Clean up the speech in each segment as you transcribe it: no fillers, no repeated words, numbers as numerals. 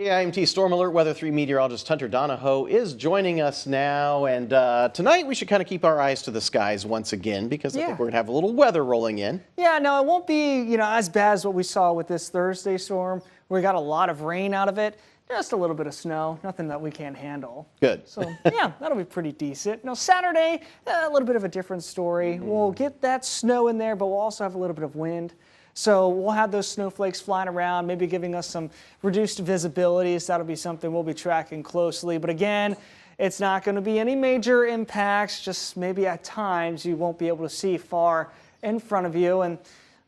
KIMT Storm Alert Weather 3 meteorologist Hunter Donahoe is joining us now, and tonight we should kind of keep our eyes to the skies once again because I think we're going to have a little weather rolling in. Yeah, no, it won't be, as bad as what we saw with this Thursday storm, where we got a lot of rain out of it. Just a little bit of snow, nothing that we can't handle. Good. So, yeah, that'll be pretty decent. Now, Saturday, a little bit of a different story. We'll get that snow in there, but we'll also have a little bit of wind. So we'll have those snowflakes flying around, maybe giving us some reduced visibilities. That'll be something we'll be tracking closely. But again, it's not going to be any major impacts, just maybe at times you won't be able to see far in front of you, and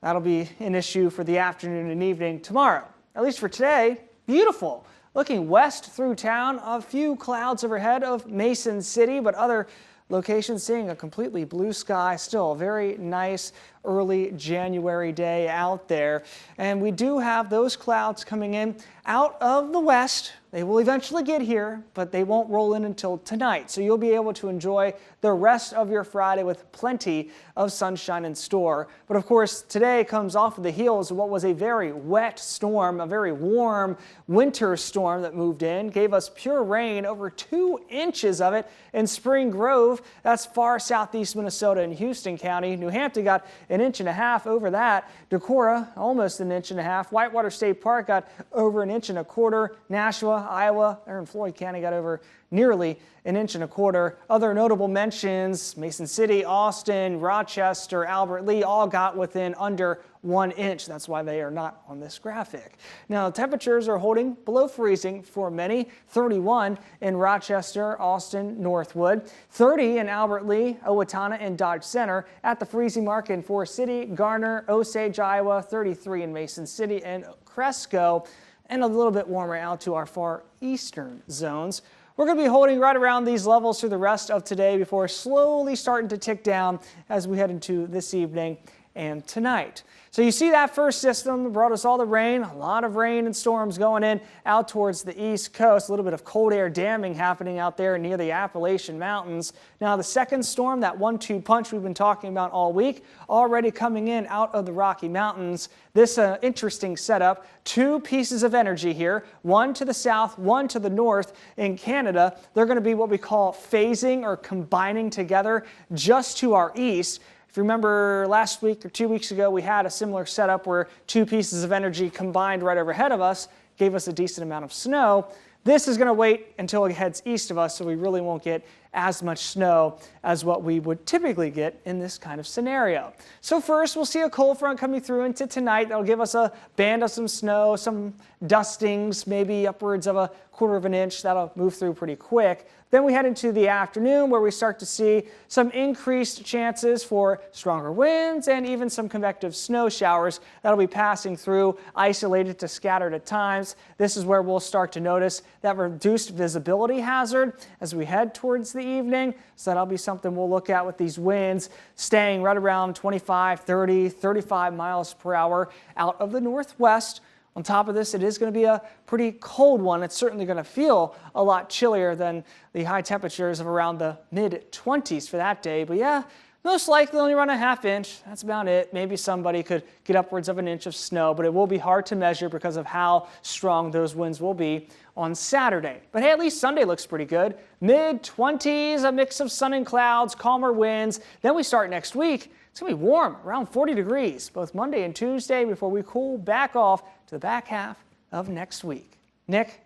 that'll be an issue for the afternoon and evening tomorrow. At least for today, beautiful. Looking west through town, a few clouds overhead of Mason City, but other locations seeing a completely blue sky. Still a very nice early January day out there. And we do have those clouds coming in out of the west. They will eventually get here, but they won't roll in until tonight. So you'll be able to enjoy the rest of your Friday with plenty of sunshine in store. But of course, today comes off of the heels of what was a very wet storm, a very warm winter storm that moved in, gave us pure rain, over 2 inches of it in Spring Grove. That's far southeast Minnesota and Houston County. New Hampton got 1.5 inches over that. Decorah, almost 1.5 inches. Whitewater State Park got over 1.25 inches. Nashua, Iowa, there in Floyd County got over nearly 1.25 inches. Other notable mentions, Mason City, Austin, Rochester, Albert Lea, all got within under 1 inch. That's why they are not on this graphic. Now, temperatures are holding below freezing for many. 31 in Rochester, Austin, Northwood. 30 in Albert Lea, Owatonna, and Dodge Center. At the freezing mark in Forest City, Garner, Osage, Iowa. 33 in Mason City and Cresco. And a little bit warmer out to our far eastern zones. We're going to be holding right around these levels through the rest of today before slowly starting to tick down as we head into this evening and tonight. So you see that first system that brought us all the rain, a lot of rain and storms going in out towards the east coast, a little bit of cold air damming happening out there near the Appalachian Mountains. Now the second storm, that 1-2 punch we've been talking about all week, already coming in out of the Rocky Mountains. This interesting setup, 2 pieces of energy here, one to the south, one to the north in Canada. They're going to be what we call phasing or combining together just to our east. If you remember last week or 2 weeks ago, we had a similar setup where 2 pieces of energy combined right overhead of us gave us a decent amount of snow. This is going to wait until it heads east of us, so we really won't get as much snow as what we would typically get in this kind of scenario. So first, we'll see a cold front coming through into tonight. That'll give us a band of some snow, some dustings, maybe upwards of 1/4 inch. That'll move through pretty quick. Then we head into the afternoon where we start to see some increased chances for stronger winds and even some convective snow showers that'll be passing through, isolated to scattered at times. This is where we'll start to notice that reduced visibility hazard as we head towards the evening. So that'll be something we'll look at with these winds staying right around 25, 30, 35 miles per hour out of the northwest. On top of this, it is going to be a pretty cold one. It's certainly going to feel a lot chillier than the high temperatures of around the mid-20s for that day. But yeah, most likely only around 1/2 inch. That's about it. Maybe somebody could get upwards of 1 inch of snow, but it will be hard to measure because of how strong those winds will be on Saturday. But hey, at least Sunday looks pretty good. Mid-20s, a mix of sun and clouds, calmer winds. Then we start next week. It's going to be warm, around 40 degrees, both Monday and Tuesday before we cool back off to the back half of next week. Nick?